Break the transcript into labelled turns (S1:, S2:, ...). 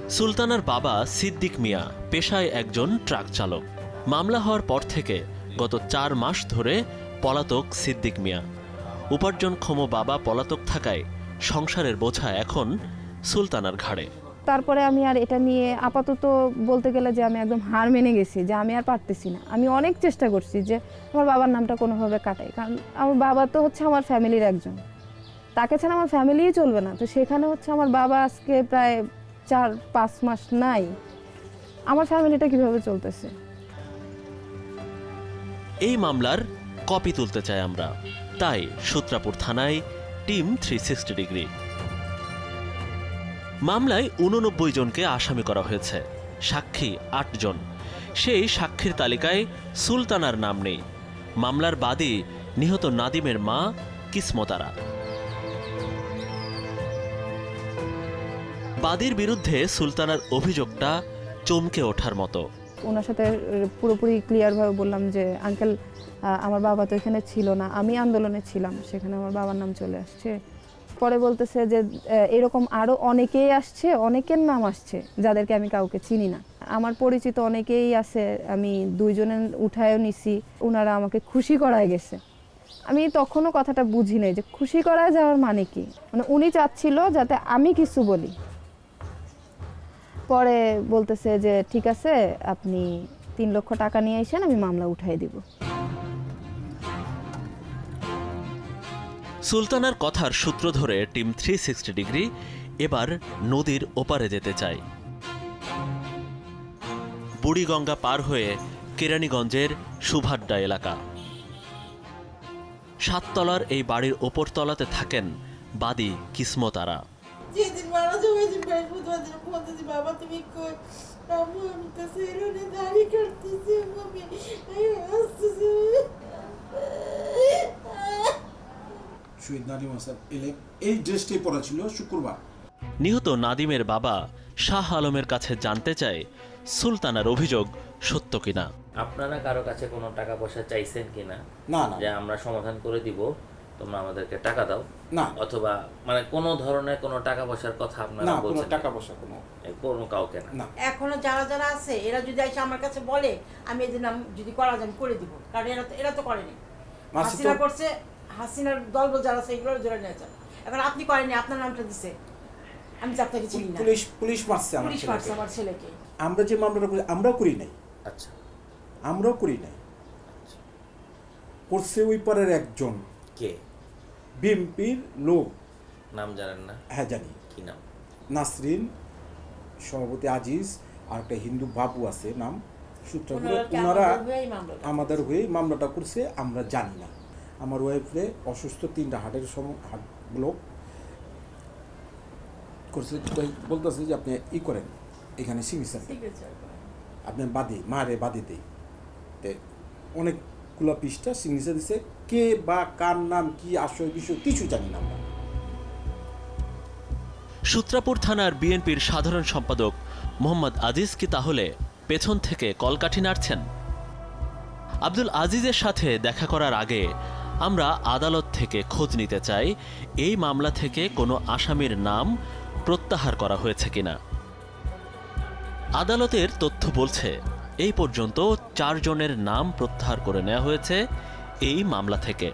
S1: সুলতানার বাবা সিদ্দিক মিয়া পেশায় একজন ট্রাক চালক। মামলা হওয়ার পর থেকে গত 4 মাস ধরে পলাতক সিদ্দিক মিয়া। উপার্জনক্ষম বাবা পলাতক থাকায় সংসারের বোঝা এখন সুলতানার ঘাড়ে।
S2: তারপরে আমি আর এটা নিয়ে আপাতত বলতে গেলে যে আমি একদম হার মেনে গেছি, যে আমি আর পারতেছি না। আমি অনেক চেষ্টা করছি যে আমার বাবার নামটা কোনোভাবে কাটাই, কারণ আমার বাবা তো হচ্ছে আমার ফ্যামিলির একজন, তাকে ছাড়া আমার ফ্যামিলিই চলবে না। তো সেখানে হচ্ছে আমার বাবা আজকে প্রায় 4-5 মাস নাই, আমার ফ্যামিলিটা কিভাবে চলতেছে।
S1: এই মামলার কপি তুলতে চাই আমরা, তাই সূত্রাপুর থানায় টিম 360 ডিগ্রি। মামলায় 89 জনকে আসামি করা হয়েছে, সাক্ষী 8 জন। সেই সাক্ষীর তালিকায় সুলতানার নাম নেই। মামলার বাদী নিহত নাদিমের মা কিসমতারা। বাদীর বিরুদ্ধে সুলতানার অভিযোগটা চমকে ওঠার মতো।
S2: ওনার সাথে পুরোপুরি ক্লিয়ারভাবে বললাম যে আঙ্কেল, আমার বাবা তো এখানে ছিল না, আমি আন্দোলনে ছিলাম, সেখানে আমার বাবার নাম চলে আসছে। পরে বলতেছে যে এরকম আরও অনেকেই আসছে, অনেকের নাম আসছে যাদেরকে আমি কাউকে চিনি না। আমার পরিচিত অনেকেই আছে, আমি 2 জনের উঠায়ও নিছি, ওনারা আমাকে খুশি করায় গেছে। আমি তখনও কথাটা বুঝি নাই যে খুশি করায় যাওয়ার মানে কি। মানে উনি চাচ্ছিল যাতে আমি কিছু বলি। পরে বলতেছে যে ঠিক আছে, আপনি 3 লক্ষ টাকা নিয়ে আসেন, আমি মামলা উঠাই দিব।
S1: সুলতানার কথার সূত্র ধরে টিম 360 ডিগ্রি এবার নদীর ওপারে যেতে চায়। বুড়িগঙ্গা পার হয়ে কেরানীগঞ্জের সুভাড্ডা এলাকা। 7 তলার এই বাড়ির ওপর তলাতে থাকেন বাদী কিসমতারা।
S3: যেদিন মারা যাবে ওই দিন বৃহস্পতিবার দিন বলতেছি, বাবা তুমি কই? বাবু আমি তো সেলুনে দাড়ি কাটতেছি, আমি আসতেছি।
S4: শহীদ নাদিম হাসান এই ড্রেসটাই পরা ছিল শুক্রবার।
S1: নিহত নাদিমের বাবা শাহ আলমের কাছে জানতে চায় সুলতানার অভিযোগ সত্য কিনা।
S5: আপনারা কারো কাছে কোনো টাকা পয়সা চাইছেন কিনা?
S4: না না,
S5: যে আমরা সমাধান করে দিব, তোমরা আমাদেরকে টাকা দাও,
S4: না,
S5: অথবা মানে কোনো ধরনের কোনো টাকা পয়সার কথা আপনারা
S4: না, কোনো
S5: বলছেন?
S4: টাকা পয়সা
S5: কোনো কাউকে না।
S4: না।
S3: এখনো যারা যারা আছে এরা যদি এসে আমার কাছে বলে, আমি এদের নাম যদি করা যায় আমি করে দিব, কারণ এরা তো করেনি। হাসিনা করছে, হাসিনার দলবল যারা আছে এগুলো জোরে নিয়েছে। এখন আপনি করেনি, আপনার নামটা দিছে, আমি তো আপনাকে চিনি না।
S4: পুলিশ মারছে
S3: আমার ছেলেকে।
S4: আমরা যে মামলাটা করি আমরাও করি নাই।
S5: আচ্ছা,
S4: আমরাও করি নাই, করছে ওই পারের একজন
S5: কে?
S4: বিএমপির লোক।
S5: নাম জানেন না?
S4: হ্যাঁ জানি।
S5: কি নাম?
S4: নাসরিন, সভাপতি আজিজ, আর একটা হিন্দু বাবু আছে নাম। সূত্রগুলো ওনারা আমাদের হয়ে মামলাটা করছে, আমরা জানি না। আমার ওয়াইফে অসুস্থ, 3টা হার্টের হার্ট ব্লক করছে, বলতেছে যে আপনি করেন এখানে সিগনেচার, আপনি মারে বাদে দেই। অনেকগুলো পৃষ্ঠা সিগনেচার দিচ্ছে, কে বা কার নাম কি আসল বিষয় কিছু জানি না আমরা।
S1: সূত্রাপুর থানার বিএনপির সাধারণ সম্পাদক মোহাম্মদ আজিজ কি তাহলে পেছন থেকে কলকাঠি নাড়ছেন? আব্দুল আজিজের সাথে দেখা করার আগে আমরা আদালত থেকে খোঁজ নিতে চাই এই মামলা থেকে কোনো আসামির নাম প্রত্যাহার করা হয়েছে কিনা। আদালতের তথ্য বলছে এই পর্যন্ত 4 জনের নাম প্রত্যাহার করে নেওয়া হয়েছে এই মামলা থেকে।